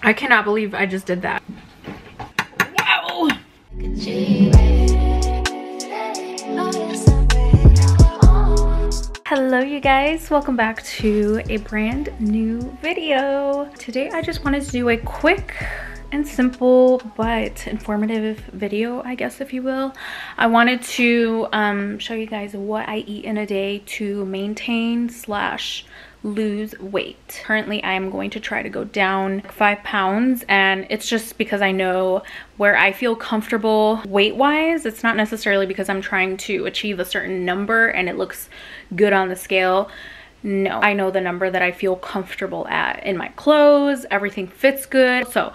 I cannot believe I just did that. Wow. Hello you guys, welcome back to a brand new video. Today I just wanted to do a quick and simple but informative video, I guess, if you will. I wanted to show you guys what I eat in a day to maintain slash lose weight. Currently I am going to try to go down 5 pounds, and it's just because I know where I feel comfortable weight wise. It's not necessarily because I'm trying to achieve a certain number and it looks good on the scale. No, I know the number that I feel comfortable at in my clothes. Everything fits good. So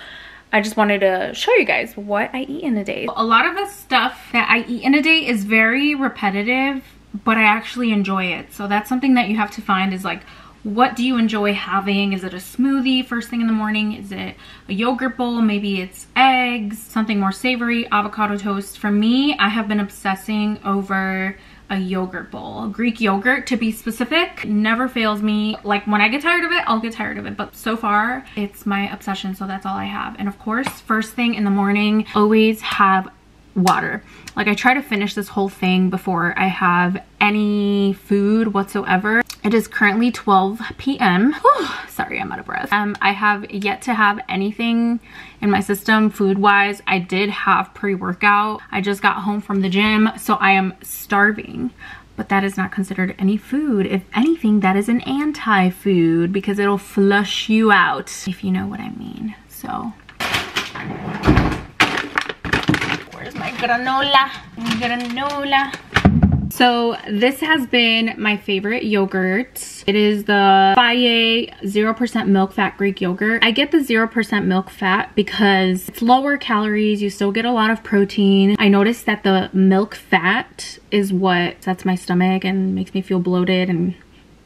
I just wanted to show you guys what I eat in a day. A lot of the stuff that I eat in a day is very repetitive, but I actually enjoy it. So that's something that you have to find, is like, what do you enjoy having? Is it a smoothie first thing in the morning? Is it a yogurt bowl? Maybe it's eggs, something more savory, avocado toast. For me, I have been obsessing over a yogurt bowl. Greek yogurt, to be specific, never fails me. Like, when I get tired of it, I'll get tired of it, but so far it's my obsession, so that's all I have. And of course, first thing in the morning, always have water. Like, I try to finish this whole thing before I have any food whatsoever. It is currently 12 p.m. Sorry, I'm out of breath. I have yet to have anything in my system food-wise. I did have pre-workout. I just got home from the gym, so I am starving. But that is not considered any food. If anything, that is an anti-food because it'll flush you out, if you know what I mean. So where's my granola? Granola. So this has been my favorite yogurt. It is the Faye 0% milk fat Greek yogurt. I get the 0% milk fat because it's lower calories. You still get a lot of protein. I noticed that the milk fat is what sets my stomach and makes me feel bloated and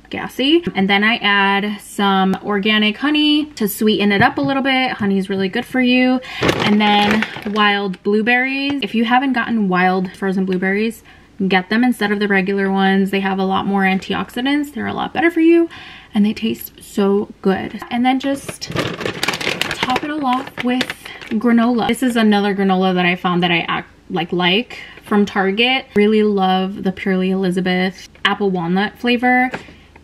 gassy. And then I add some organic honey to sweeten it up a little bit. Honey is really good for you. And then wild blueberries. If you haven't gotten wild frozen blueberries, get them instead of the regular ones. They have a lot more antioxidants. They're a lot better for you and they taste so good. And then just top it all off with granola. This is another granola that I found that I like from Target. Really love the Purely Elizabeth apple walnut flavor.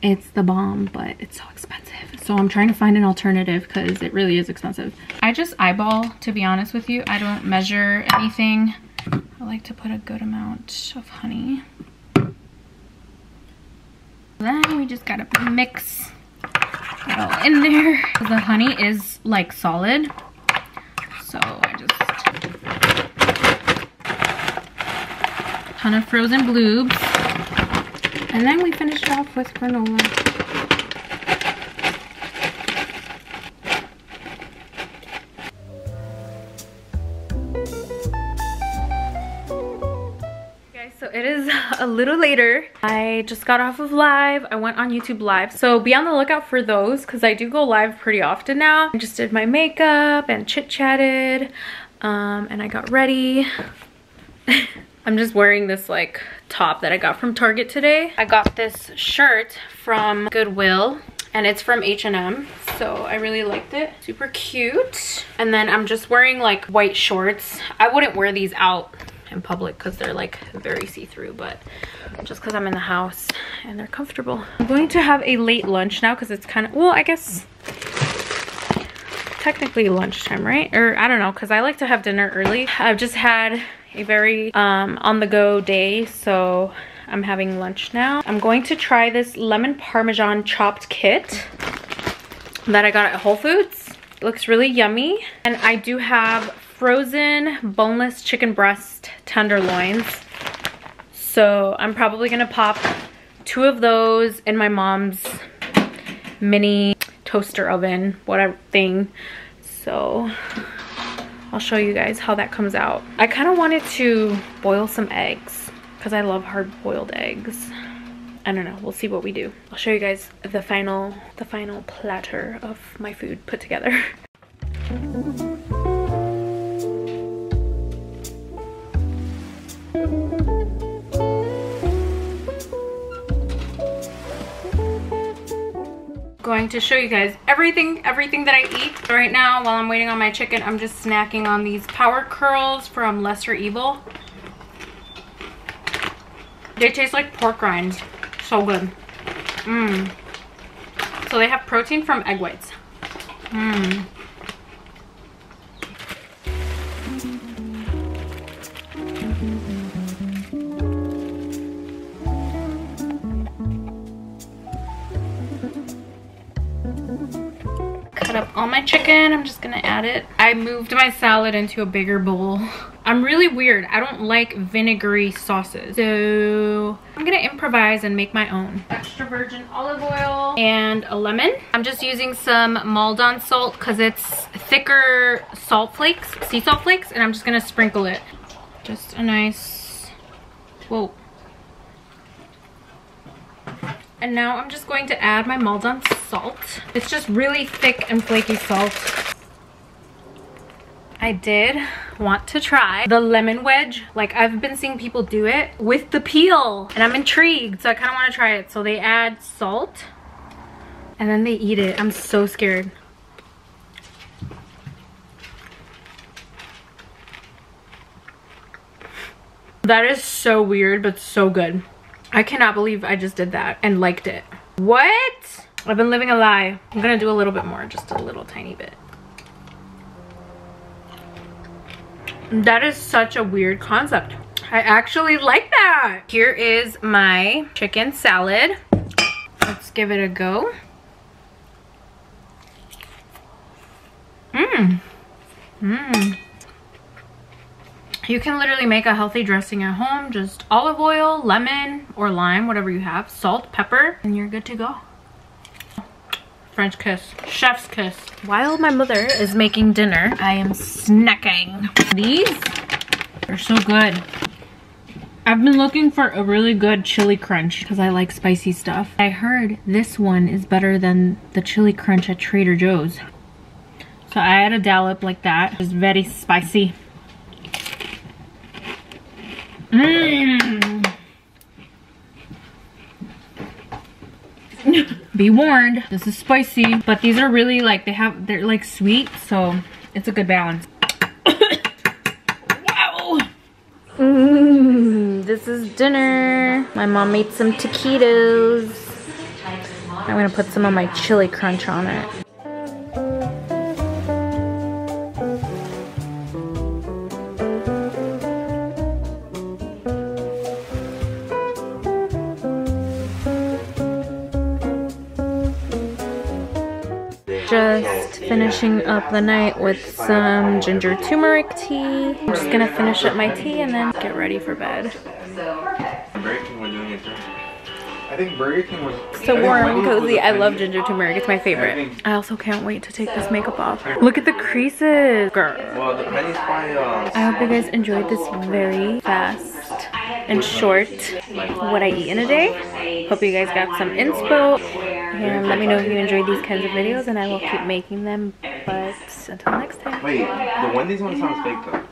It's the bomb, but it's so expensive. So I'm trying to find an alternative because it really is expensive. I just eyeball, to be honest with you. I don't measure anything. I like to put a good amount of honey. Then we just gotta mix it all in there. The honey is like solid, so I just ton of frozen bloobs, and then we finish it off with granola. So it is a little later. I just got off of live. I went on YouTube live. So be on the lookout for those because I do go live pretty often now. I just did my makeup and chit-chatted and I got ready. I'm just wearing this like top that I got from Target today. I got this shirt from Goodwill and it's from H&M. So I really liked it. Super cute. And then I'm just wearing like white shorts. I wouldn't wear these out in public because they're like very see-through, but just because I'm in the house and they're comfortable. I'm going to have a late lunch now because it's kind of, well, I guess technically lunchtime, right? Or I don't know, because I like to have dinner early. I've just had a very on-the-go day, so I'm having lunch now. I'm going to try this lemon parmesan chopped kit that I got at Whole Foods. It looks really yummy. And I do have frozen boneless chicken breast tenderloins, so I'm probably gonna pop 2 of those in my mom's mini toaster oven, whatever thing. So I'll show you guys how that comes out. I kind of wanted to boil some eggs because I love hard boiled eggs. I don't know, we'll see what we do. I'll show you guys the final platter of my food put together. going to show you guys everything that I eat. Right now, while I'm waiting on my chicken, I'm just snacking on these power curls from Lesser Evil. They taste like pork rinds. So good. So they have protein from egg whites. Cut up all my chicken. I'm just gonna add it. I moved my salad into a bigger bowl. I'm really weird. I don't like vinegary sauces. So I'm gonna improvise and make my own. Extra virgin olive oil and a lemon. I'm just using some Maldon salt because it's thicker salt flakes, sea salt flakes, and I'm just gonna sprinkle it. Just a nice, whoa. And now I'm just going to add my Maldon salt. It's just really thick and flaky salt. I did want to try the lemon wedge. Like, I've been seeing people do it with the peel and I'm intrigued, so I kind of want to try it. So they add salt and then they eat it. I'm so scared. That is so weird, but so good. I cannot believe I just did that and liked it. What? I've been living a lie. I'm gonna do a little bit more, just a little tiny bit. That is such a weird concept. I actually like that. Here is my chicken salad. Let's give it a go. You can literally make a healthy dressing at home. Just olive oil, lemon, or lime, whatever you have, salt, pepper, and you're good to go. French kiss, chef's kiss. While my mother is making dinner, I am snacking. These are so good. I've been looking for a really good chili crunch because I like spicy stuff. I heard this one is better than the chili crunch at Trader Joe's. So I had a dollop like that. It's very spicy. Be warned, this is spicy, but these are really like, they're like sweet, so it's a good balance. Wow. This is dinner. My mom made some taquitos. I'm gonna put some of my chili crunch on it. Just finishing up the night with some ginger turmeric tea. I'm just gonna finish up my tea and then get ready for bed. Burger King was doing it too. I think Burger King was so warm and cozy. I love ginger turmeric. It's my favorite. I also can't wait to take this makeup off. Look at the creases, girl. Well, the penny's probably, I hope you guys enjoyed this very fast and short what I eat in a day. Hope you guys got some inspo. And let me know if you enjoyed these kinds of videos and I will keep making them. But until next time. Wait, the Wendy's one sounds fake though.